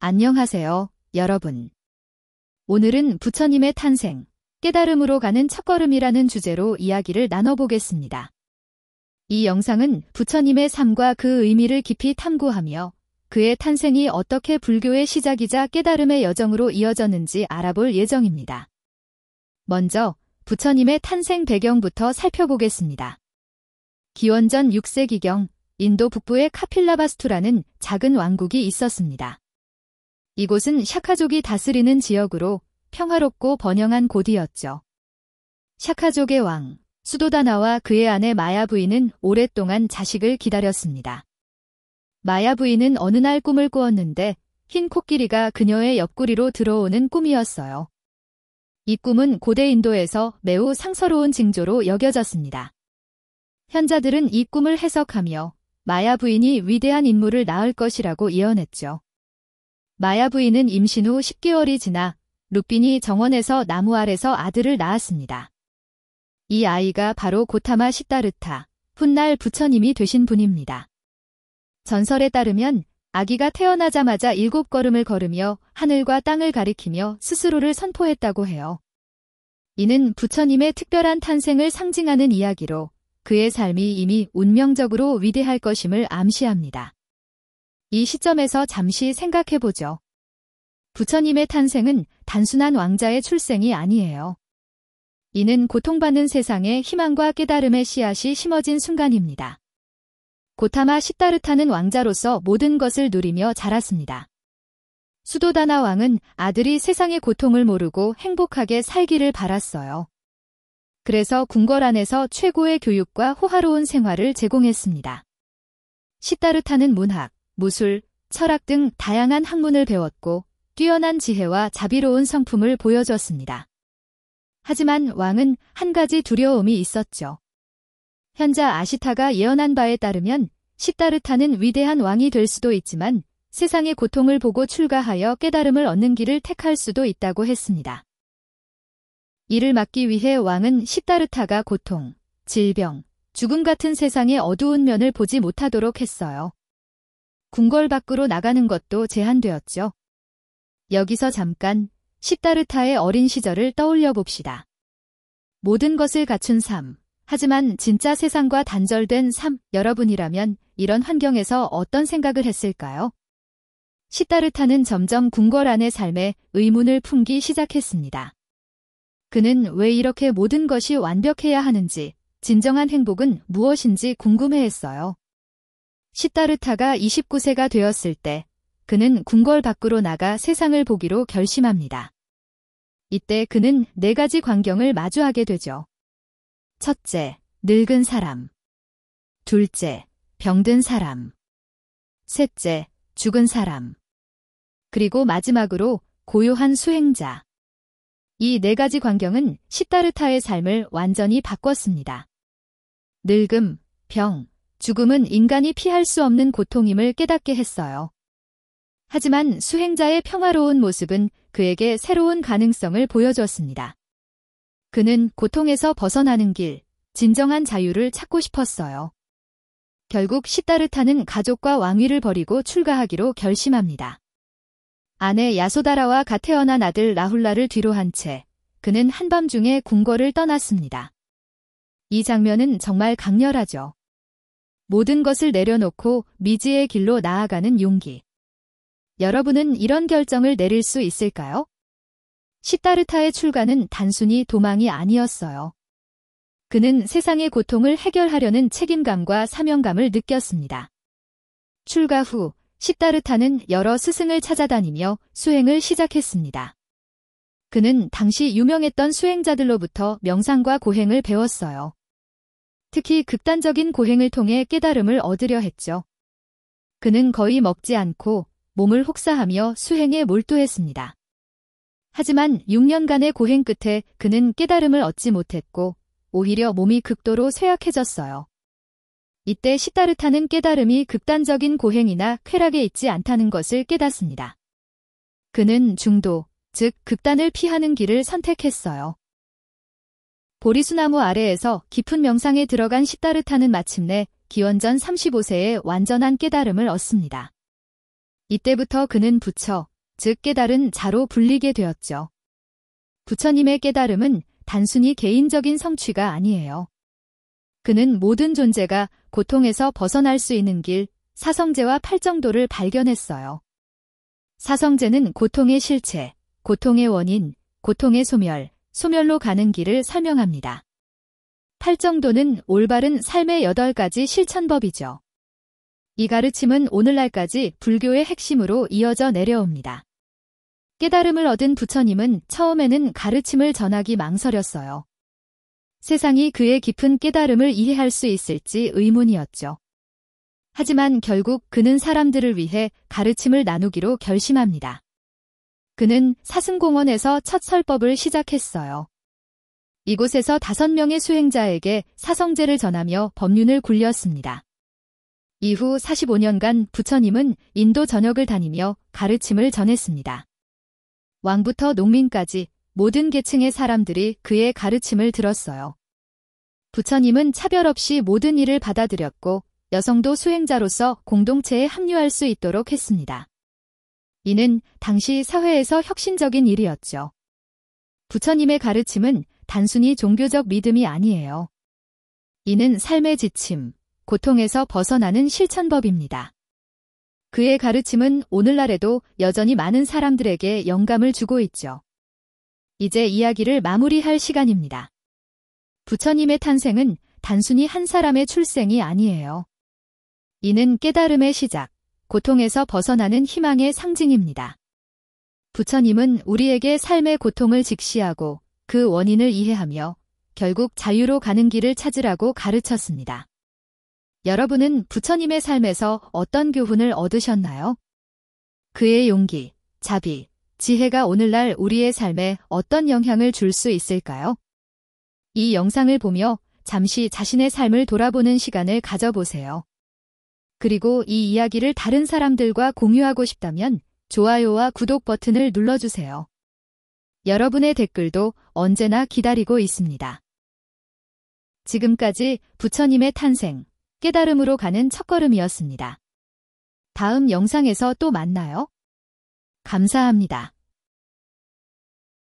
안녕하세요, 여러분. 오늘은 부처님의 탄생, 깨달음으로 가는 첫걸음이라는 주제로 이야기를 나눠보겠습니다. 이 영상은 부처님의 삶과 그 의미를 깊이 탐구하며 그의 탄생이 어떻게 불교의 시작이자 깨달음의 여정으로 이어졌는지 알아볼 예정입니다. 먼저 부처님의 탄생 배경부터 살펴보겠습니다. 기원전 6세기경 인도 북부의 카필라바스투라는 작은 왕국이 있었습니다. 이곳은 샤카족이 다스리는 지역으로 평화롭고 번영한 곳이었죠. 샤카족의 왕, 수도다나와 그의 아내 마야 부인은 오랫동안 자식을 기다렸습니다. 마야 부인은 어느 날 꿈을 꾸었는데 흰 코끼리가 그녀의 옆구리로 들어오는 꿈이었어요. 이 꿈은 고대 인도에서 매우 상서로운 징조로 여겨졌습니다. 현자들은 이 꿈을 해석하며 마야 부인이 위대한 인물을 낳을 것이라고 예언했죠. 마야 부인은 임신 후 10개월이 지나 룩빈이 정원에서 나무 아래서 아들을 낳았습니다. 이 아이가 바로 고타마 시다르타, 훗날 부처님이 되신 분입니다. 전설에 따르면 아기가 태어나자마자 7걸음을 걸으며 하늘과 땅을 가리키며 스스로를 선포했다고 해요. 이는 부처님의 특별한 탄생을 상징하는 이야기로 그의 삶이 이미 운명적으로 위대할 것임을 암시합니다. 이 시점에서 잠시 생각해보죠. 부처님의 탄생은 단순한 왕자의 출생이 아니에요. 이는 고통받는 세상에 희망과 깨달음의 씨앗이 심어진 순간입니다. 고타마 시다르타는 왕자로서 모든 것을 누리며 자랐습니다. 수도다나 왕은 아들이 세상의 고통을 모르고 행복하게 살기를 바랐어요. 그래서 궁궐 안에서 최고의 교육과 호화로운 생활을 제공했습니다. 시다르타는 문학, 무술, 철학 등 다양한 학문을 배웠고 뛰어난 지혜와 자비로운 성품을 보여줬습니다. 하지만 왕은 한 가지 두려움이 있었죠. 현자 아시타가 예언한 바에 따르면 시다르타는 위대한 왕이 될 수도 있지만 세상의 고통을 보고 출가하여 깨달음을 얻는 길을 택할 수도 있다고 했습니다. 이를 막기 위해 왕은 시다르타가 고통, 질병, 죽음 같은 세상의 어두운 면을 보지 못하도록 했어요. 궁궐 밖으로 나가는 것도 제한되었죠. 여기서 잠깐 시다르타의 어린 시절을 떠올려 봅시다. 모든 것을 갖춘 삶, 하지만 진짜 세상과 단절된 삶, 여러분이라면 이런 환경에서 어떤 생각을 했을까요? 시다르타는 점점 궁궐 안의 삶에 의문을 품기 시작했습니다. 그는 왜 이렇게 모든 것이 완벽해야 하는지, 진정한 행복은 무엇인지 궁금해했어요. 시다르타가 29세가 되었을 때 그는 궁궐 밖으로 나가 세상을 보기로 결심합니다. 이때 그는 4가지 광경을 마주하게 되죠. 첫째, 늙은 사람. 둘째, 병든 사람. 셋째, 죽은 사람. 그리고 마지막으로 고요한 수행자. 이 4가지 광경은 시다르타의 삶을 완전히 바꿨습니다. 늙음, 병, 죽음은 인간이 피할 수 없는 고통임을 깨닫게 했어요. 하지만 수행자의 평화로운 모습은 그에게 새로운 가능성을 보여줬습니다. 그는 고통에서 벗어나는 길, 진정한 자유를 찾고 싶었어요. 결국 시다르타는 가족과 왕위를 버리고 출가하기로 결심합니다. 아내 야소다라와 갓 태어난 아들 라훌라를 뒤로 한 채 그는 한밤중에 궁궐을 떠났습니다. 이 장면은 정말 강렬하죠. 모든 것을 내려놓고 미지의 길로 나아가는 용기. 여러분은 이런 결정을 내릴 수 있을까요? 시다르타의 출가는 단순히 도망이 아니었어요. 그는 세상의 고통을 해결하려는 책임감과 사명감을 느꼈습니다. 출가 후 시다르타는 여러 스승을 찾아다니며 수행을 시작했습니다. 그는 당시 유명했던 수행자들로부터 명상과 고행을 배웠어요. 특히 극단적인 고행을 통해 깨달음을 얻으려 했죠. 그는 거의 먹지 않고 몸을 혹사하며 수행에 몰두했습니다. 하지만 6년간의 고행 끝에 그는 깨달음을 얻지 못했고 오히려 몸이 극도로 쇠약해졌어요. 이때 시다르타는 깨달음이 극단적인 고행이나 쾌락에 있지 않다는 것을 깨닫습니다. 그는 중도, 즉 극단을 피하는 길을 선택했어요. 보리수나무 아래에서 깊은 명상에 들어간 시다르타는 마침내 기원전 35세에 완전한 깨달음을 얻습니다. 이때부터 그는 부처, 즉 깨달은 자로 불리게 되었죠. 부처님의 깨달음은 단순히 개인적인 성취가 아니에요. 그는 모든 존재가 고통에서 벗어날 수 있는 길, 사성제와 팔정도를 발견했어요. 사성제는 고통의 실체, 고통의 원인, 고통의 소멸, 소멸로 가는 길을 설명합니다. 팔정도는 올바른 삶의 8가지 실천법이죠. 이 가르침은 오늘날까지 불교의 핵심으로 이어져 내려옵니다. 깨달음을 얻은 부처님은 처음에는 가르침을 전하기 망설였어요. 세상이 그의 깊은 깨달음을 이해할 수 있을지 의문이었죠. 하지만 결국 그는 사람들을 위해 가르침을 나누기로 결심합니다. 그는 사승공원에서 첫 설법을 시작했어요. 이곳에서 5명의 수행자에게 사성제를 전하며 법륜을 굴렸습니다. 이후 45년간 부처님은 인도 전역을 다니며 가르침을 전했습니다. 왕부터 농민까지 모든 계층의 사람들이 그의 가르침을 들었어요. 부처님은 차별 없이 모든 일을 받아들였고 여성도 수행자로서 공동체에 합류할 수 있도록 했습니다. 이는 당시 사회에서 혁신적인 일이었죠. 부처님의 가르침은 단순히 종교적 믿음이 아니에요. 이는 삶의 지침, 고통에서 벗어나는 실천법입니다. 그의 가르침은 오늘날에도 여전히 많은 사람들에게 영감을 주고 있죠. 이제 이야기를 마무리할 시간입니다. 부처님의 탄생은 단순히 한 사람의 출생이 아니에요. 이는 깨달음의 시작, 고통에서 벗어나는 희망의 상징입니다. 부처님은 우리에게 삶의 고통을 직시하고 그 원인을 이해하며 결국 자유로 가는 길을 찾으라고 가르쳤습니다. 여러분은 부처님의 삶에서 어떤 교훈을 얻으셨나요? 그의 용기, 자비, 지혜가 오늘날 우리의 삶에 어떤 영향을 줄 수 있을까요? 이 영상을 보며 잠시 자신의 삶을 돌아보는 시간을 가져보세요. 그리고 이 이야기를 다른 사람들과 공유하고 싶다면 좋아요와 구독 버튼을 눌러주세요. 여러분의 댓글도 언제나 기다리고 있습니다. 지금까지 부처님의 탄생, 깨달음으로 가는 첫걸음이었습니다. 다음 영상에서 또 만나요. 감사합니다.